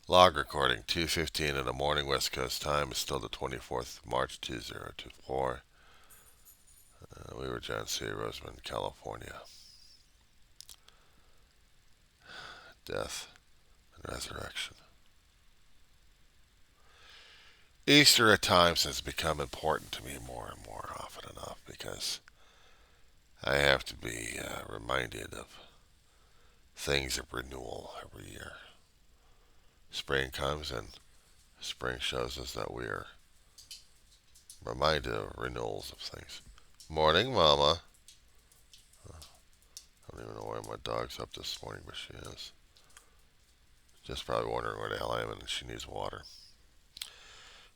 Log recording 2:15 in the morning West Coast time. Is still the 24th of March 2024. We were John C. Roseman, California. Death and resurrection. Easter at times has become important to me more and more often enough because I have to be reminded of things of renewal every year. Spring comes and spring shows us that we are reminded of renewals of things. Morning, Mama. I don't even know why my dog's up this morning, but she is. Just probably wondering where the hell I am and she needs water.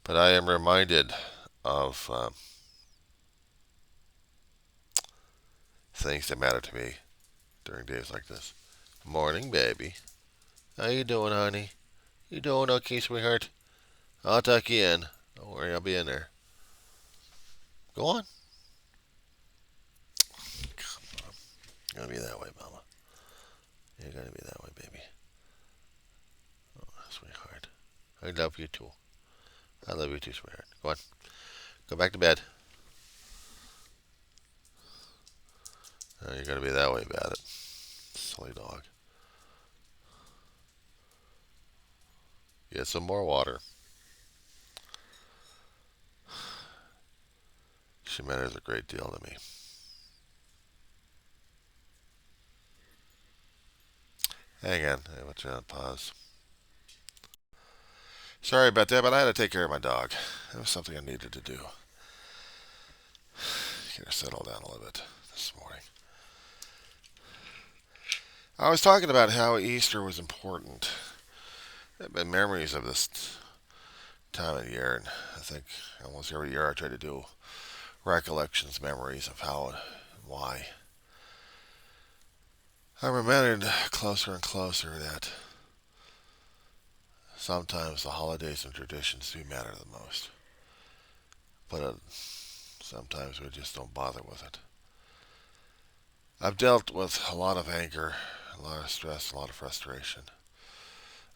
But I am reminded of things that matter to me during days like this. Morning, baby. How you doing, honey? You doing okay, sweetheart? I'll tuck you in. Don't worry, I'll be in there. Go on. Come on. You're gonna be that way, Mama. You're gonna be that way, baby. Oh, sweetheart. I love you too. I love you too, sweetheart. Go on. Go back to bed. Oh, you're gonna be that way about it. Silly dog. Get some more water. She matters a great deal to me. Hang on. I put you on pause. Sorry about that, but I had to take care of my dog. It was something I needed to do. Get her settled down a little bit this morning. I was talking about how Easter was important. There have been memories of this time of year, and I think almost every year I try to do recollections, memories of how and why. I'm reminded closer and closer that sometimes the holidays and traditions do matter the most, but sometimes we just don't bother with it. I've dealt with a lot of anger, a lot of stress, a lot of frustration.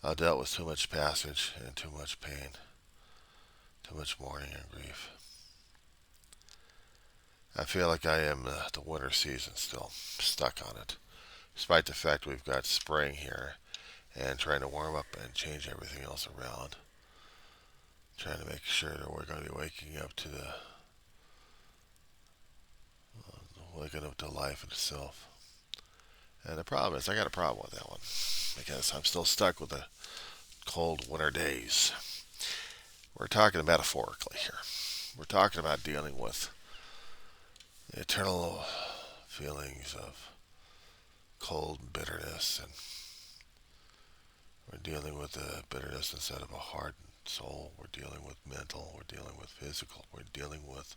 I've dealt with too much passage and too much pain, too much mourning and grief. I feel like I am the winter season still, stuck on it, despite the fact we've got spring here and trying to warm up and change everything else around. Trying to make sure that we're going to be waking up to life itself. And the problem is, I got a problem with that one because I'm still stuck with the cold winter days. We're talking metaphorically here. We're talking about dealing with the eternal feelings of cold bitterness, and we're dealing with the bitterness instead of a hardened soul. We're dealing with mental. We're dealing with physical. We're dealing with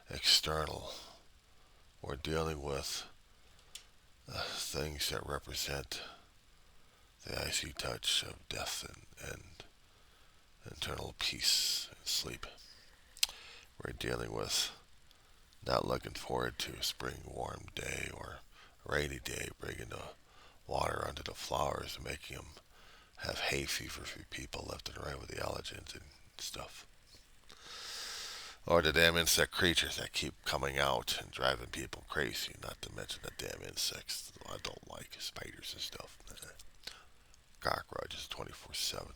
external. We're dealing with things that represent the icy touch of death and internal peace and sleep. We're dealing with not looking forward to a spring warm day or a rainy day, bringing the water under the flowers and making them have hay fever for people left and right with the allergens and stuff. Or the damn insect creatures that keep coming out and driving people crazy, not to mention the damn insects I don't like, spiders and stuff. Cockroaches 24/7.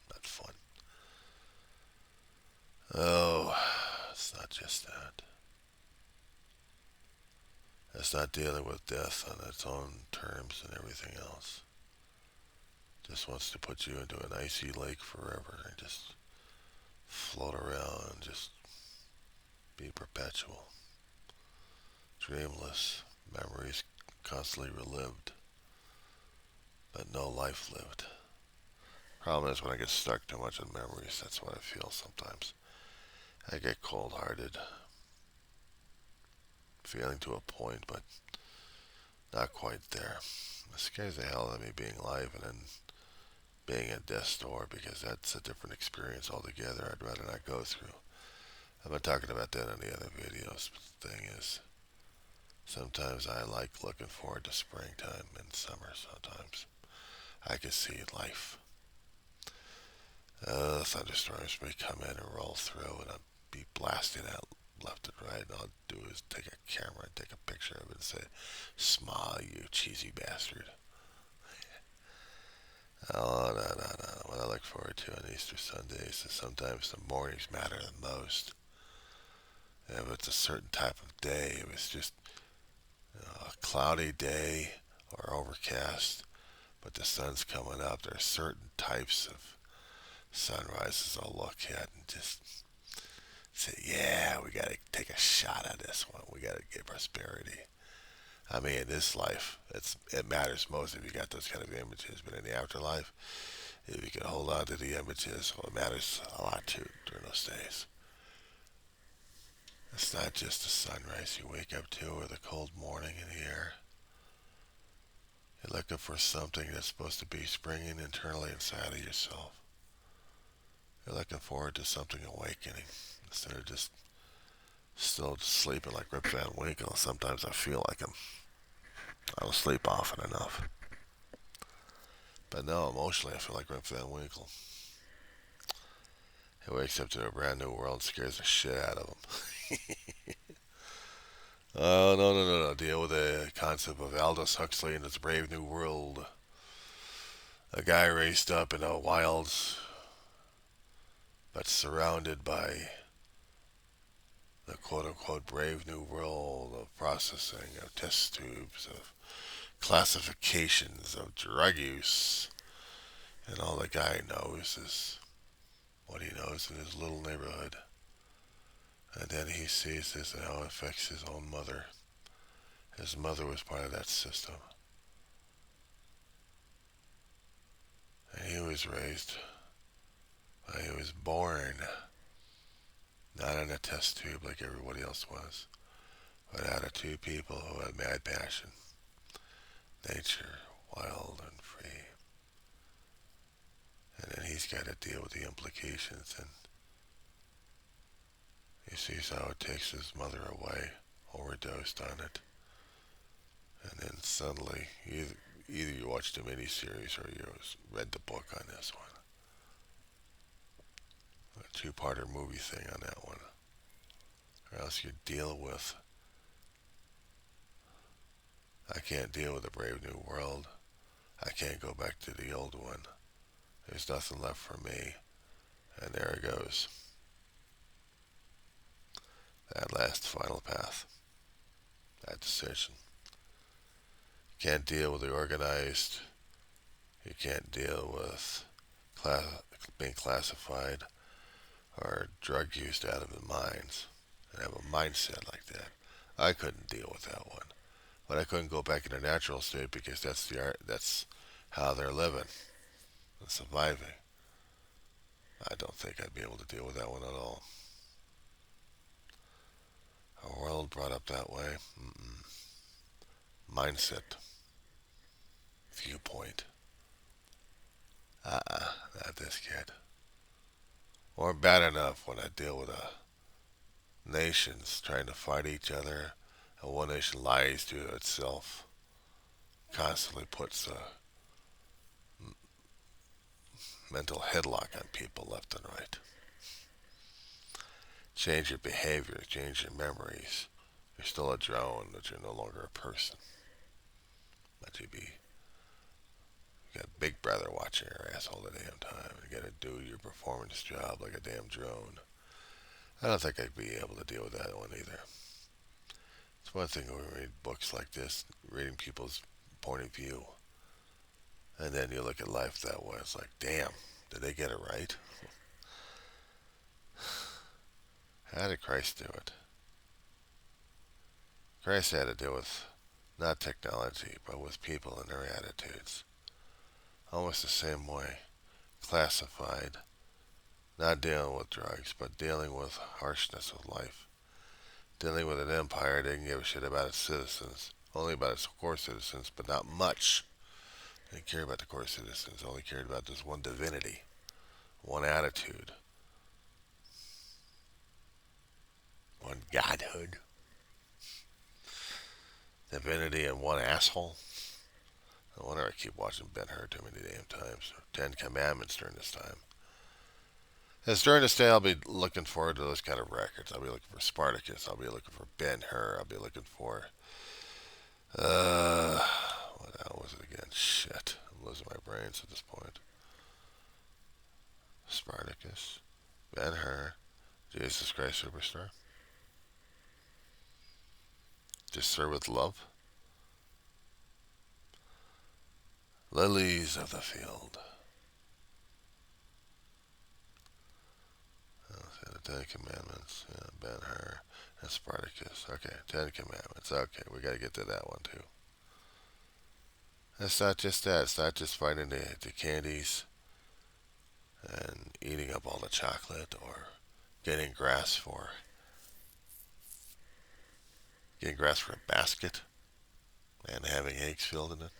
Not fun. Oh, it's not just that. It's not dealing with death on its own terms and everything else. Just wants to put you into an icy lake forever and just float around and just be perpetual. Dreamless, memories constantly relived, but no life lived. Problem is when I get stuck too much in memories, that's what I feel sometimes. I get cold-hearted, feeling to a point, but not quite there. It scares the hell out of me being alive and then being at death's door because that's a different experience altogether I'd rather not go through. I've been talking about that in the other videos, but the thing is, sometimes I like looking forward to springtime and summer sometimes. I can see life. Thunderstorms may come in and roll through, and I'll be blasting out left and right. And all I'll do is take a camera and take a picture of it and say, "Smile, you cheesy bastard." Oh, no, no, no. What I look forward to on Easter Sundays is sometimes the mornings matter the most. If it's a certain type of day, if it's just a cloudy day or overcast, but the sun's coming up, there are certain types of sunrises I'll look at and just say, yeah, we got to take a shot at this one. We got to get prosperity. I mean, in this life, it matters most if you got those kind of images, but in the afterlife, if you can hold on to the images, well, it matters a lot too during those days. It's not just the sunrise you wake up to or the cold morning in the air. You're looking for something that's supposed to be springing internally inside of yourself. You're looking forward to something awakening instead of just still sleeping like Rip Van Winkle. Sometimes I feel like I don't sleep often enough. But no, emotionally I feel like Rip Van Winkle. He wakes up to a brand new world and scares the shit out of him. Oh, no, no, no, no. Deal with the concept of Aldous Huxley and his Brave New World. A guy raised up in a wilds, but surrounded by the quote unquote Brave New World of processing, of test tubes, of classifications, of drug use. And all the guy knows is what he knows in his little neighborhood. And then he sees this and how it affects his own mother. His mother was part of that system. And he was raised, he was born not in a test tube like everybody else was, but out of two people who had mad passion. Nature, wild and free. And then he's got to deal with the implications, and he sees how it takes his mother away, overdosed on it. And then suddenly, either you watched a miniseries or you read the book on this one. A two-parter movie thing on that one. Or else you deal with, I can't deal with a brave new world. I can't go back to the old one. There's nothing left for me. And there it goes. That last final path. That decision. You can't deal with the organized. You can't deal with being classified or drug used out of the minds and have a mindset like that. I couldn't deal with that one. But I couldn't go back in a natural state because that's how they're living and surviving. I don't think I'd be able to deal with that one at all. A world brought up that way. Mm-mm. Mindset. Viewpoint. Not this kid. Or bad enough when I deal with nations trying to fight each other, and one nation lies to itself, constantly puts a mental headlock on people left and right. Change your behavior, change your memories. You're still a drone, but you're no longer a person. But you got Big Brother watching your asshole the damn time. You gotta do your performance job like a damn drone. I don't think I'd be able to deal with that one either. It's one thing when we read books like this, reading people's point of view, and then you look at life that way. It's like, damn, did they get it right? How did Christ do it? Christ had to deal with not technology, but with people and their attitudes. Almost the same way. Classified. Not dealing with drugs, but dealing with harshness of life. Dealing with an empire that didn't give a shit about its citizens. Only about its core citizens, but not much. They didn't care about the core citizens. Only cared about this one divinity. One attitude. One godhood. Divinity and one asshole. No wonder I keep watching Ben Hur too many damn times. 10 Commandments during this time. As during this day, I'll be looking forward to those kind of records. I'll be looking for Spartacus. I'll be looking for Ben-Hur. I'll be looking for uh, what the hell was it again? Shit, I'm losing my brains at this point. Spartacus, Ben-Hur, Jesus Christ Superstar, Just Serve with Love, Lilies of the Field. The Ten Commandments, yeah, Ben-Hur, and Spartacus. Okay, Ten Commandments. Okay, we got to get to that one too. It's not just that. It's not just finding the candies and eating up all the chocolate or getting grass for getting grass for a basket and having eggs filled in it.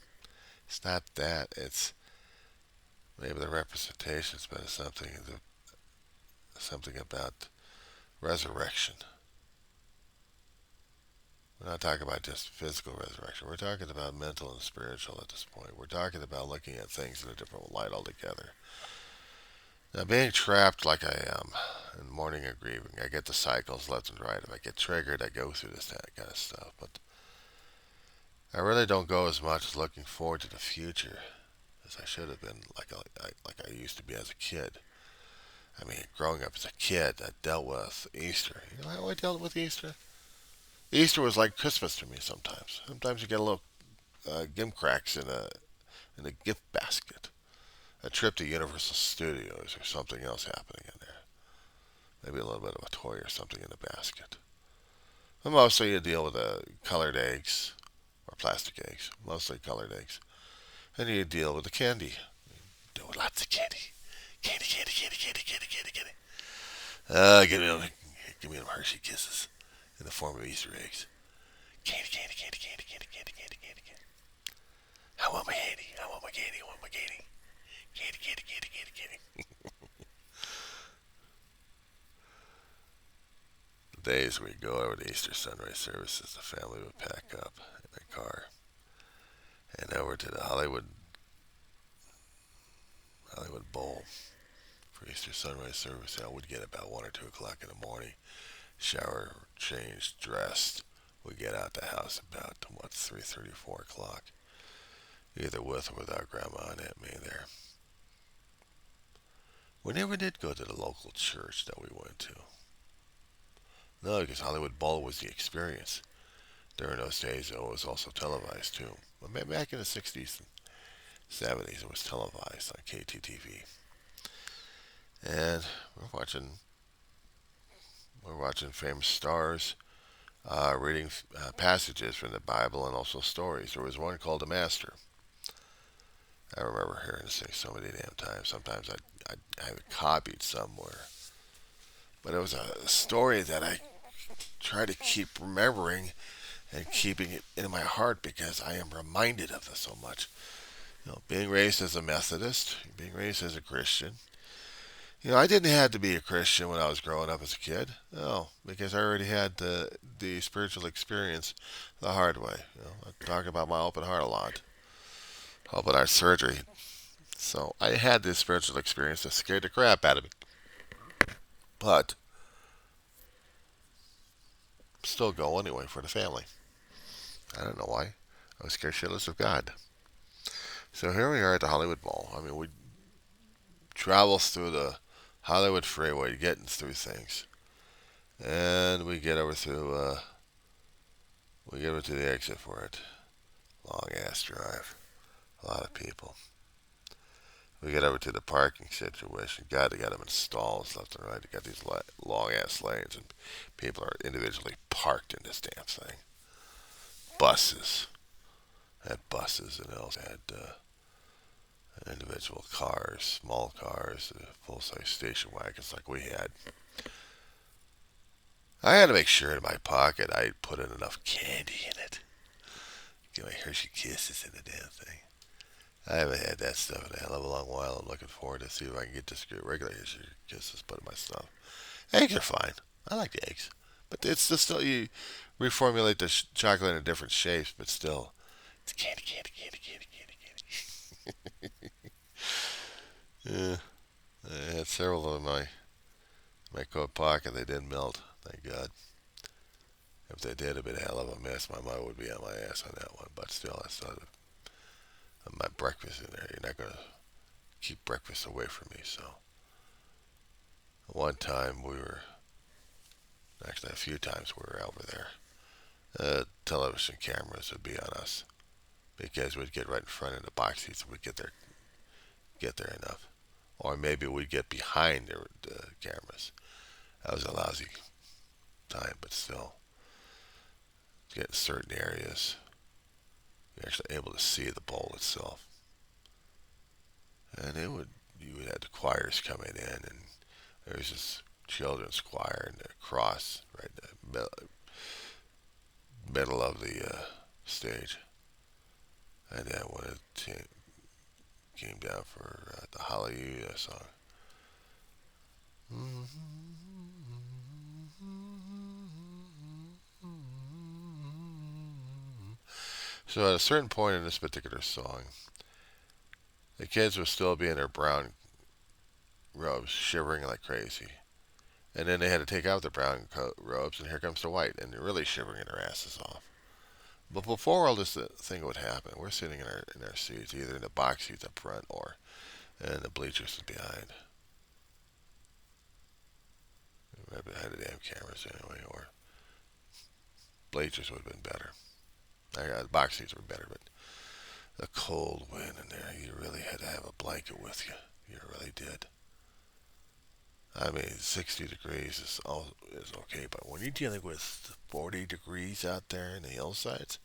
It's not that. It's maybe the representations, but it's something about resurrection. We're not talking about just physical resurrection. We're talking about mental and spiritual at this point. We're talking about looking at things in a different light altogether. Now, being trapped like I am in mourning and grieving, I get the cycles left and right. If I get triggered, I go through this kind of stuff. But I really don't go as much as looking forward to the future as I should have been, like I used to be as a kid. I mean, growing up as a kid, I dealt with Easter. You know how I dealt with Easter? Easter was like Christmas to me sometimes. Sometimes you get a little gimcracks in a gift basket. A trip to Universal Studios or something else happening in there. Maybe a little bit of a toy or something in the basket. But mostly you deal with colored eggs or plastic eggs. Mostly colored eggs. And you deal with the candy. Deal with lots of candy. Candy, candy, candy, candy, candy, candy, candy. Give me them Hershey Kisses in the form of Easter eggs. Candy, candy, candy, candy, candy, candy, candy, candy, candy. I want my candy. I want my candy. I want my candy. Candy, candy, candy, candy, candy. The days we go over to Easter sunrise services, the family would pack up in a car and over to the Hollywood Bowl for Easter sunrise service. I would get about 1 or 2 o'clock in the morning, shower, changed, dressed. We get out the house about 3:30, 4 o'clock, either with or without Grandma and Aunt May there. We never did go to the local church that we went to. No, because Hollywood Bowl was the experience. During those days, it was also televised too. But back in the 60s and 70s, it was televised on KTTV. And we're watching famous stars reading passages from the Bible and also stories. There was one called The Master. I remember hearing this thing so many damn times. Sometimes I have it copied somewhere. But it was a story that I try to keep remembering and keeping it in my heart because I am reminded of this so much. You know, being raised as a Methodist, being raised as a Christian. You know, I didn't have to be a Christian when I was growing up as a kid. No, because I already had the spiritual experience the hard way. You know, I talk about my open heart a lot, open heart surgery. So I had this spiritual experience that scared the crap out of me. But still go anyway for the family. I don't know why. I was scared shitless of God. So here we are at the Hollywood Mall. I mean, we travel through the Hollywood freeway, getting through things, and we get over to the exit for it. Long ass drive, a lot of people. We get over to the parking situation. God, they got them in stalls left and right. They got these long ass lanes, and people are individually parked in this damn thing. Buses, had buses, and also had individual cars, small cars, full size station wagons like we had. I had to make sure in my pocket I put in enough candy in it. Get my Hershey Kisses in the damn thing. I haven't had that stuff in a hell of a long while. I'm looking forward to see if I can get just regular Hershey Kisses put in my stuff. Eggs are fine. I like the eggs. But it's just still, you reformulate the chocolate into different shapes, but still, it's candy, candy, candy, candy, candy, candy. Yeah, I had several of my My coat pocket, they didn't melt. Thank God. If they did, it'd been a hell of a mess. My mother would be on my ass on that one. But still, I still have my breakfast in there. You're not going to keep breakfast away from me. So one time we were, actually a few times we were over there. Television cameras would be on us because we'd get right in front of the box seats and we'd get there enough. Or maybe we'd get behind the cameras. That was a lousy time, but still, to get in certain areas, you're actually able to see the bowl itself. And you would have the choirs coming in, and there was this children's choir and the cross right in the middle of the stage. And then when it came down for the Hallelujah song. So at a certain point in this particular song, the kids would still be in their brown robes, shivering like crazy. And then they had to take out their brown robes, and here comes the white, and they're really shivering their asses off. But before all this thing would happen, we're sitting in our seats, either in the box seats up front or in the bleachers behind. Right behind the damn cameras anyway, or bleachers would have been better. The box seats were better, but the cold wind in there, you really had to have a blanket with you. You really did. I mean, 60 degrees is okay, but when you're dealing with 40 degrees out there in the hillsides,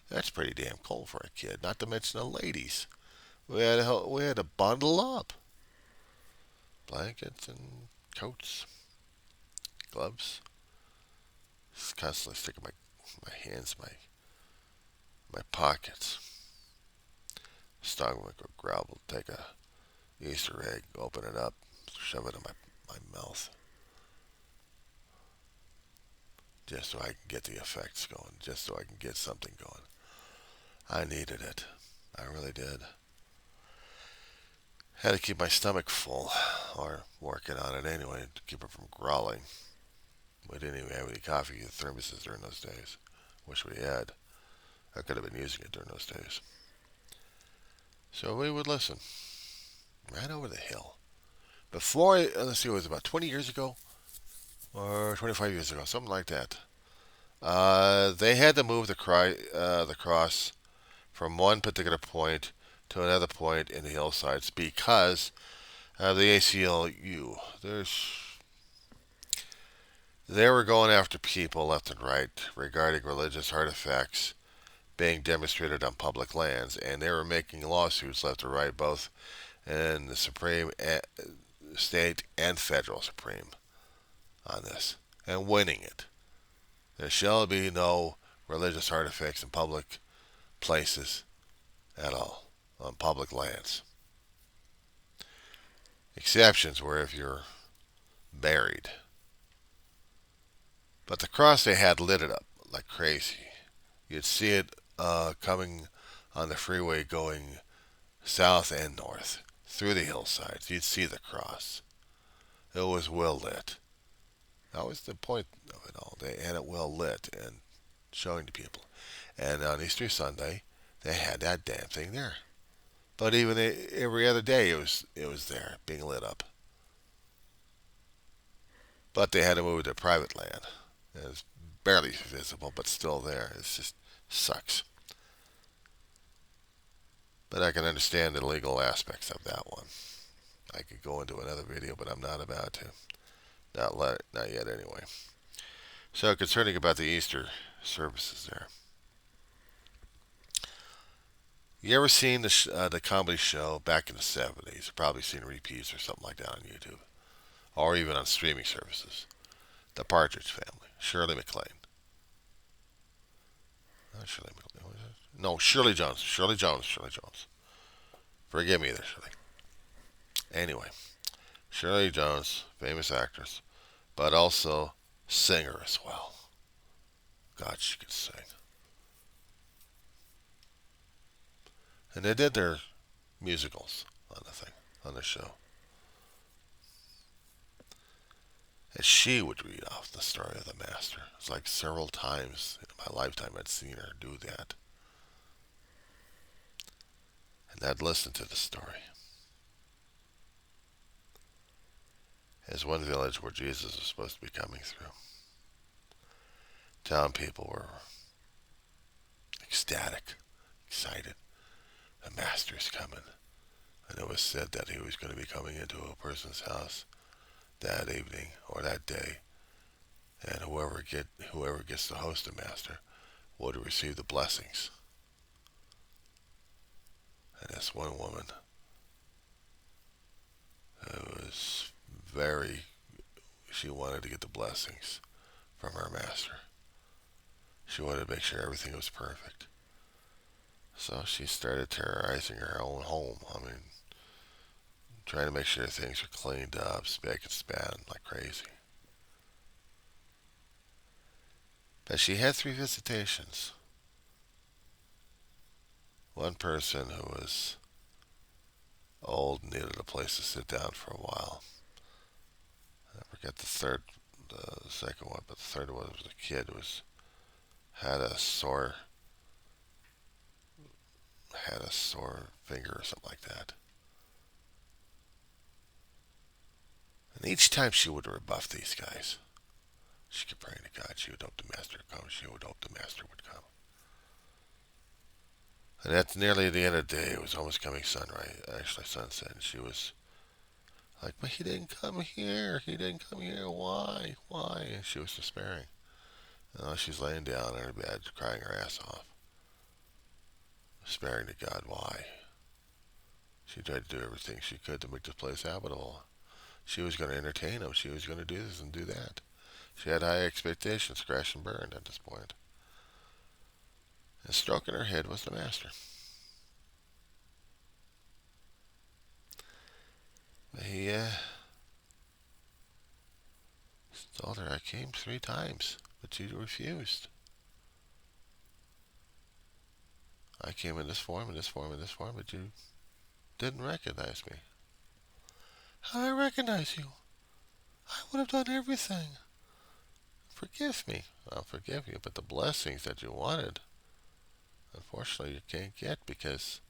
that's pretty damn cold for a kid. Not to mention the ladies. We had to bundle up. Blankets and coats, gloves. Just constantly sticking my hands in my pockets. Stomach would go growl, take a Easter egg, open it up, shove it in my mouth. Just so I can get the effects going, just so I can get something going. I needed it. I really did. Had to keep my stomach full, or working on it anyway, to keep it from growling. We didn't even have any coffee thermoses during those days. Wish we had. I could have been using it during those days. So we would listen. Right over the hill. Before, let's see, it was about 20 years ago, or 25 years ago, something like that. They had to move the cross from one particular point to another point in the hillsides because the ACLU. They were going after people left and right regarding religious artifacts being demonstrated on public lands, and they were making lawsuits left and right, both in the Supreme State and Federal Supreme on this, and winning it. There shall be no religious artifacts in public places at all, on public lands. Exceptions were if you're buried. But the cross they had lit it up like crazy. You'd see it coming on the freeway going south and north through the hillsides. You'd see the cross. It was well lit. That was the point of it all. They had it well lit and showing to people. And on Easter Sunday, they had that damn thing there. But even every other day, it was there, being lit up. But they had to move it to private land. It's barely visible, but still there. It just sucks. But I can understand the legal aspects of that one. I could go into another video, but I'm not about to. Not yet anyway. So concerning about the Easter services there. You ever seen the comedy show back in the 70s? You've probably seen repeats or something like that on YouTube. Or even on streaming services. The Partridge Family. Shirley MacLaine. Not Shirley MacLaine. No, Shirley Jones. Shirley Jones. Forgive me there, Shirley. Anyway. Shirley Jones, famous actress. But also singer as well. God, she could sing. And they did their musicals on the show. And she would read off the story of the master. It's like several times in my lifetime I'd seen her do that. And I'd listen to the story. There's one village where Jesus was supposed to be coming through. Town people were ecstatic, excited. The master's coming. And it was said that he was going to be coming into a person's house that evening or that day, and whoever gets to host the master would receive the blessings. And this one woman who was she wanted to get the blessings from her master. She wanted to make sure everything was perfect. So she started terrorizing her own home. Trying to make sure things were cleaned up, spick and span like crazy. But she had 3 visitations. One person who was old needed a place to sit down for a while. I forget the second one, but the third one was a kid who had a sore finger or something like that. And each time she would rebuff these guys, she kept praying to God. She would hope the master would come. She would hope the master would come. And at nearly the end of the day, it was almost coming sunset, and she was like, but he didn't come here. He didn't come here. Why? Why? And she was despairing. And she's laying down in her bed, crying her ass off, despairing to God why. She tried to do everything she could to make this place habitable. She was going to entertain him. She was going to do this and do that. She had high expectations, crashed and burned at this point. And stroking her head was the master. He told her, I came 3 times, but you refused. I came in this form, in this form, in this form, but you didn't recognize me. How did I recognize you? I would have done everything. Forgive me. I'll forgive you, but the blessings that you wanted, unfortunately, you can't get because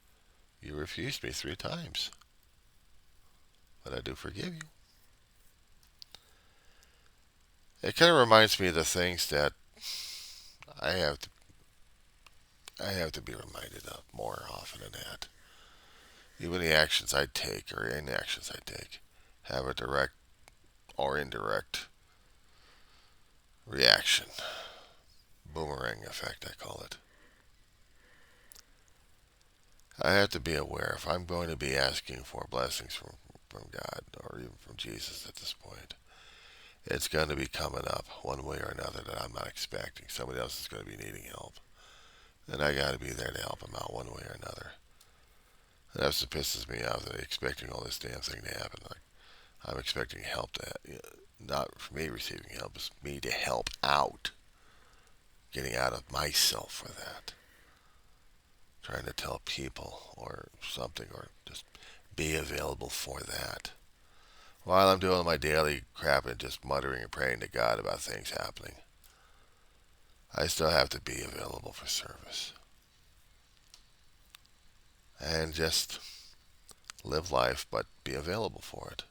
you refused me 3 times. But I do forgive you. It kind of reminds me of the things that I have to be reminded of more often than that. Even the actions I take or inactions I take have a direct or indirect reaction. Boomerang effect, I call it. I have to be aware if I'm going to be asking for blessings from God or even from Jesus at this point, it's going to be coming up one way or another that I'm not expecting. Somebody else is going to be needing help. And I got to be there to help them out one way or another. And that's what pisses me off, that they're expecting all this damn thing to happen. Like, I'm expecting help not for me receiving help, it's me to help out. Getting out of myself for that. Trying to tell people or something or just be available for that. While I'm doing my daily crap and just muttering and praying to God about things happening, I still have to be available for service. And just live life, but be available for it.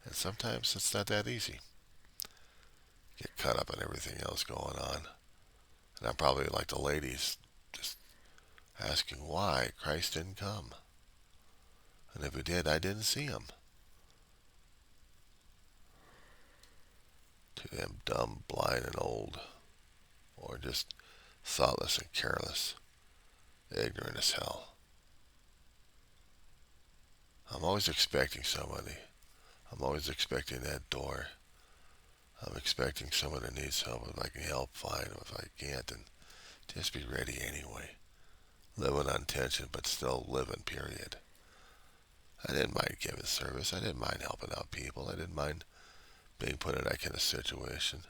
And sometimes it's not that easy. Get caught up in everything else going on. And I'm probably like the ladies, just asking why Christ didn't come. And if he did, I didn't see him. To them dumb, blind, and old. Or just thoughtless and careless. Ignorant as hell. I'm always expecting somebody. I'm always expecting that door. I'm expecting someone that needs help. If I can help, fine. If I can't, then just be ready anyway. Living on tension, but still living, period. I didn't mind giving service. I didn't mind helping out people. I didn't mind being put in that kind of situation.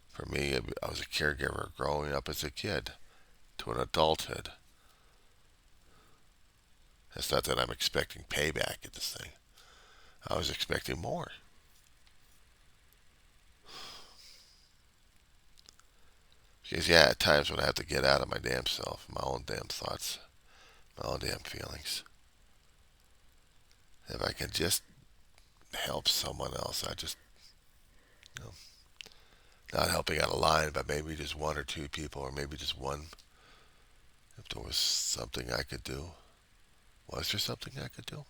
For me, I was a caregiver growing up as a kid to an adulthood. It's not that I'm expecting payback at this thing. I was expecting more. Because, yeah, at times when I have to get out of my damn self, my own damn thoughts, my own damn feelings, if I can just help someone else, I just, you know, not helping out a line, but maybe just one or two people, or maybe just one. If there was something I could do, was there something I could do?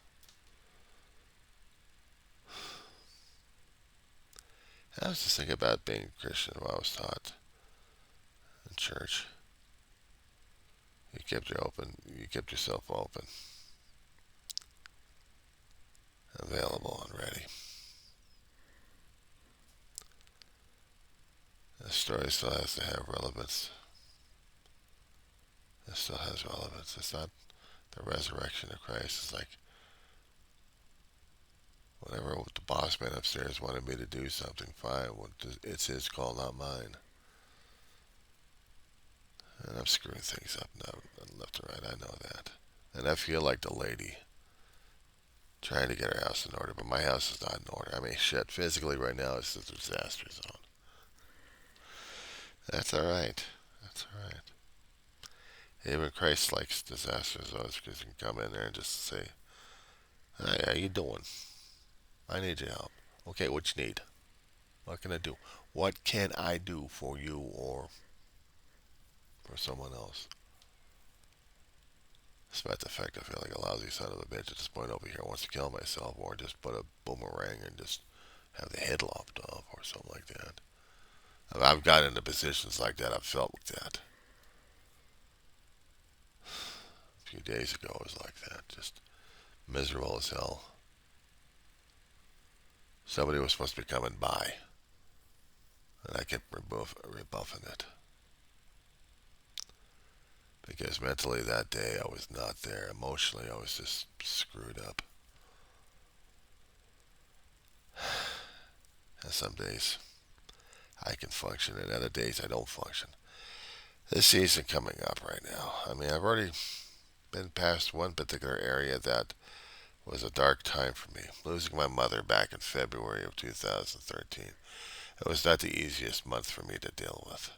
I was just thinking about being a Christian, what I was taught in church. You kept yourself open, available, and ready. The story still has to have relevance. It still has relevance. It's not the resurrection of Christ. It's like whenever the boss man upstairs wanted me to do something, fine. It's his call, not mine. And I'm screwing things up now, left and right. I know that. And I feel like the lady trying to get her house in order, but my house is not in order. I mean, shit, physically right now it's a disaster zone. That's all right. That's all right. Even Christ likes disaster zones because you can come in there and just say, "Hi, how you doing? I need your help." Okay, what you need? What can I do? What can I do for you or for someone else? Despite the fact I feel like a lousy son of a bitch at this point over here wants to kill myself or just put a boomerang and just have the head lopped off or something like that. I've gotten into positions like that. I've felt like that. A few days ago it was like that. Just miserable as hell. Somebody was supposed to be coming by. And I kept rebuffing it. Because mentally that day I was not there. Emotionally I was just screwed up. And some days I can function and other days I don't function. This season coming up right now. I mean, I've already been past one particular area that was a dark time for me. Losing my mother back in February of 2013. It was not the easiest month for me to deal with.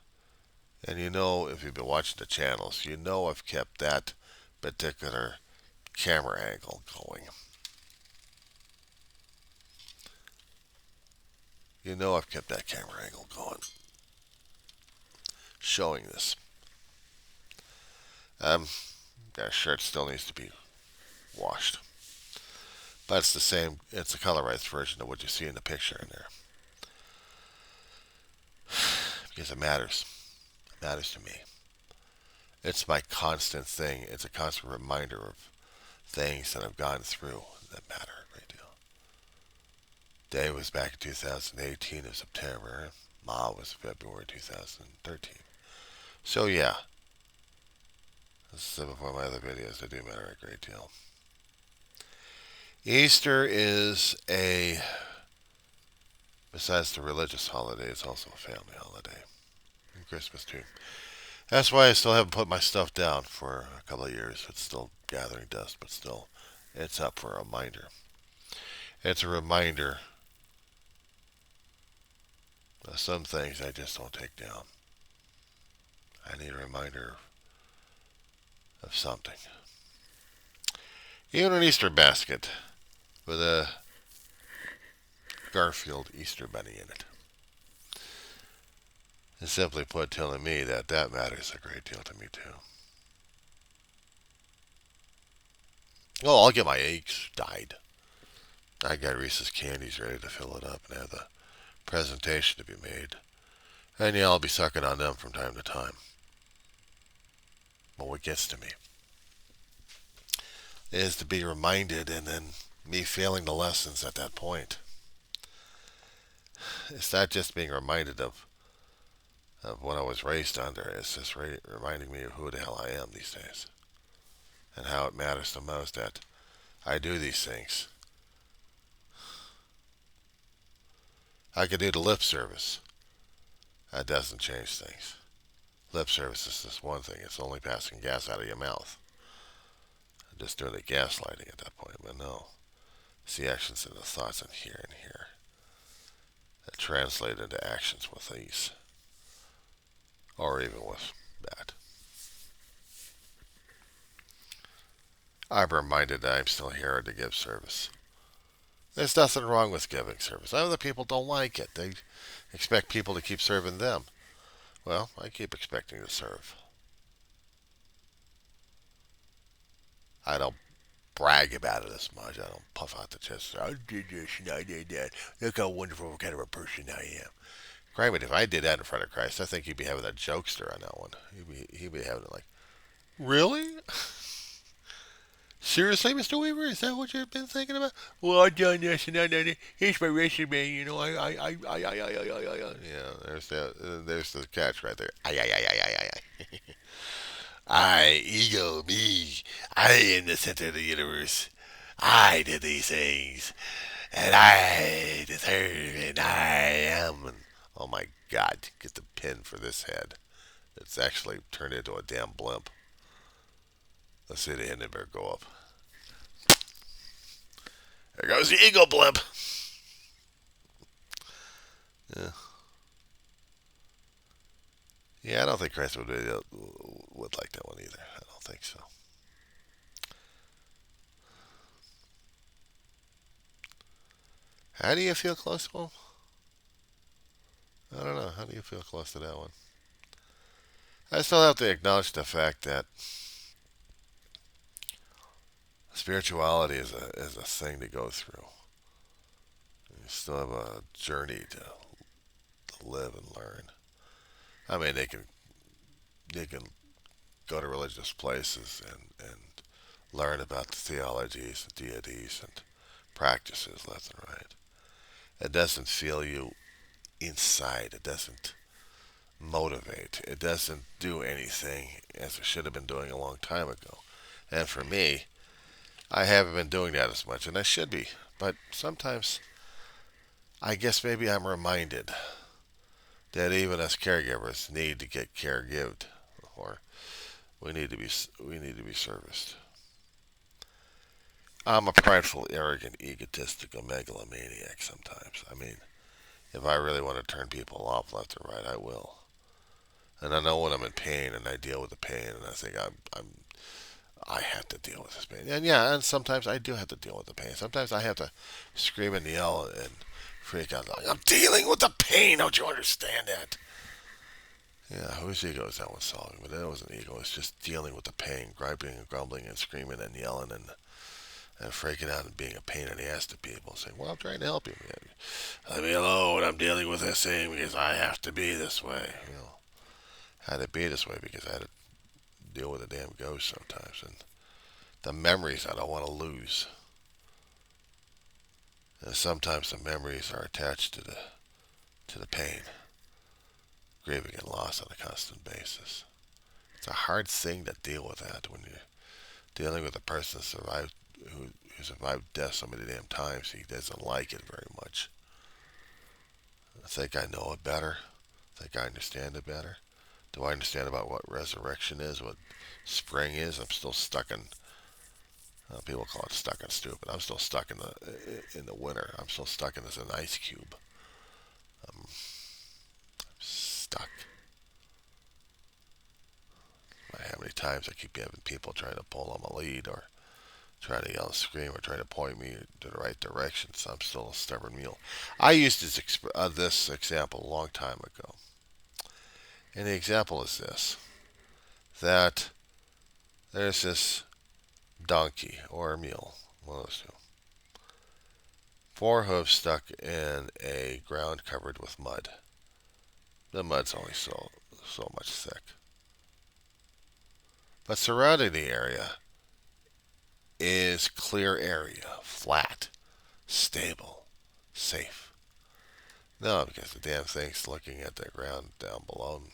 And you know, if you've been watching the channels, you know I've kept that particular camera angle going. You know I've kept that camera angle going. Showing this. That shirt still needs to be washed. But it's the same, it's a colorized version of what you see in the picture in there. Because it matters. It matters to me. It's my constant thing. It's a constant reminder of things that I've gone through that matter a great deal. Day was back in 2018 of September. Ma was February 2013. So yeah, as I said before in my other videos, they do matter a great deal. Easter is besides the religious holiday, it's also a family holiday. And Christmas too. That's why I still haven't put my stuff down for a couple of years. It's still gathering dust, but still, it's up for a reminder. It's a reminder of some things I just don't take down. I need a reminder of something. Even an Easter basket with a Garfield Easter bunny in it. And simply put, telling me that that matters a great deal to me too. Oh, I'll get my eggs dyed. I got Reese's candies ready to fill it up and have the presentation to be made. And yeah, I'll be sucking on them from time to time. But what gets to me is to be reminded and then me failing the lessons at that point. It's not just being reminded of what I was raised under. It's just reminding me of who the hell I am these days. And how it matters the most that I do these things. I could do the lip service. That doesn't change things. Lip service is just one thing. It's only passing gas out of your mouth. Just doing the gaslighting at that point. But no, it's the actions and the thoughts in here and here that translate into actions with these, or even with that. I'm reminded that I'm still here to give service. There's nothing wrong with giving service. Other people don't like it. They expect people to keep serving them. Well, I keep expecting to serve. I don't brag about it as much. I don't puff out the chest. I did this and I did that. Look how wonderful kind of a person I am. Granted, if I did that in front of Christ, I think he'd be having a jokester on that one. He'd be having it like, really? Seriously, Mr. Weaver? Is that what you've been thinking about? Well, I've done this and I done it. Here's my resume. You know, yeah, there's the catch right there. I, ego, me. I am the center of the universe. I did these things, and I deserve, and I am. Oh my God! Get the pin for this head. It's actually turned into a damn blimp. Let's see the Hindenburg go up. There goes the ego blimp. Yeah, yeah. I don't think Christ would like that one either. I don't think so. How do you feel close to him? I don't know. How do you feel close to that one? I still have to acknowledge the fact that spirituality is a thing to go through. You still have a journey to live and learn. I mean, they can go to religious places and learn about the theologies, the deities, and practices left and right. It doesn't feel you inside. It doesn't motivate. It doesn't do anything as it should have been doing a long time ago. And for me, I haven't been doing that as much, and I should be. But sometimes, I guess maybe I'm reminded that even as caregivers need to get caregived, or we need to be serviced. I'm a prideful, arrogant, egotistical megalomaniac sometimes. I mean, if I really want to turn people off left or right, I will. And I know when I'm in pain, and I deal with the pain, and I think I have to deal with this pain. And yeah, and sometimes I do have to deal with the pain. Sometimes I have to scream and yell and freak out. Like, I'm dealing with the pain. Don't you understand that? Yeah, whose ego is that one solving? But that wasn't ego. It's just dealing with the pain, griping and grumbling and screaming and yelling and freaking out and being a pain in the ass to people. Saying, well, I'm trying to help you. Leave me alone. I'm dealing with this thing because I have to be this way. I had to be this way because I had to deal with a damn ghost sometimes. And the memories I don't want to lose. And sometimes the memories are attached to the pain, grieving and loss on a constant basis. It's a hard thing to deal with that when you're dealing with a person who survived death so many damn times. He doesn't like it very much. I think I know it better. I think I understand it better. Do I understand about what resurrection is, what spring is? I'm still stuck in. People call it stuck in stupid. I'm still stuck in the winter. I'm still stuck in this an ice cube. I'm stuck. How many times I keep having people trying to pull on my lead, or trying to yell and scream, or trying to point me to the right direction. So I'm still a stubborn mule. I used this example a long time ago, and the example is this: that there's this donkey or a mule, one of those two, four hooves stuck in a ground covered with mud. The mud's only so much thick, but surrounding the area is clear area, flat, stable, safe. No, because the damn thing's looking at the ground down below and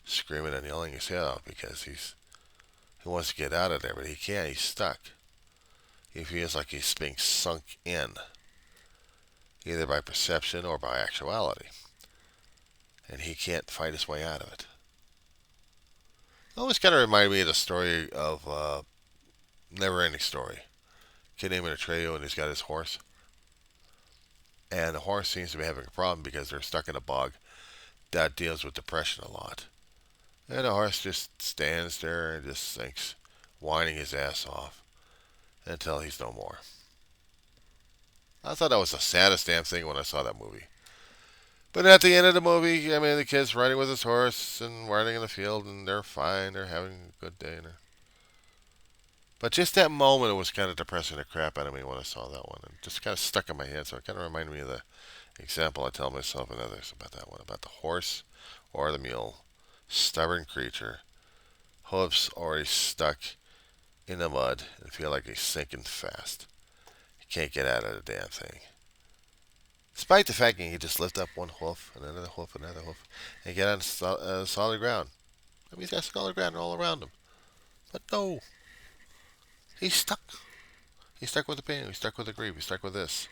screaming and yelling his head off because he wants to get out of there, but he can't. He's stuck. He feels like he's being sunk in, either by perception or by actuality, and he can't fight his way out of it. It always kind of reminded me of the story of never-ending story. Kid named Atreyu, and he's got his horse. And the horse seems to be having a problem because they're stuck in a bog that deals with depression a lot. And the horse just stands there and just thinks, whining his ass off until he's no more. I thought that was the saddest damn thing when I saw that movie. But at the end of the movie, I mean, the kid's riding with his horse and riding in the field, and they're fine. They're having a good day. But just that moment, it was kind of depressing the crap out of me when I saw that one. It just kind of stuck in my head, so it kind of reminded me of the example I tell myself and others about that one, about the horse or the mule. Stubborn creature. Hooves already stuck in the mud and feel like he's sinking fast. He can't get out of the damn thing. Despite the fact that he can just lift up one hoof and another hoof, and get on solid ground. I mean, he's got solid ground all around him. But no, he's stuck. He's stuck with the pain. He's stuck with the grief. He's stuck with this.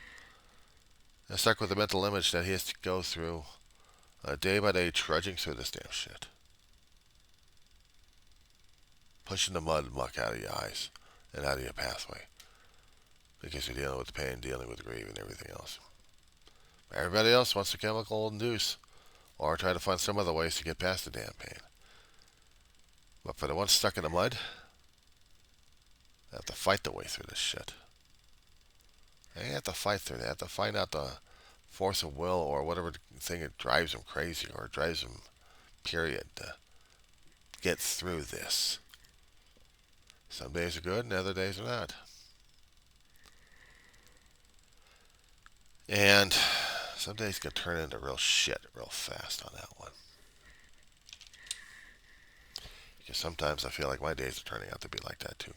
He's stuck with the mental image that he has to go through day by day, trudging through this damn shit. Pushing the mud and muck out of your eyes and out of your pathway. Because you're dealing with the pain, dealing with the grief, and everything else. Everybody else wants to chemical induce or try to find some other ways to get past the damn pain. But for the ones stuck in the mud, they have to fight their way through this shit. They have to fight through. They have to find out the force of will or whatever thing that drives them crazy or drives them, period, to get through this. Some days are good and other days are not. And some days can turn into real shit real fast on that one. Because sometimes I feel like my days are turning out to be like that too.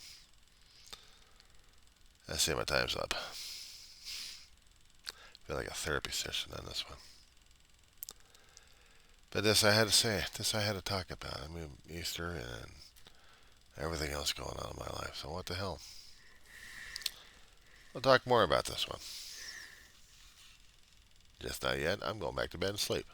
I say my time's up. I feel like a therapy session on this one. But this I had to say. This I had to talk about. I mean, Easter and everything else going on in my life. So what the hell? We'll talk more about this one. Just not yet. I'm going back to bed and sleep.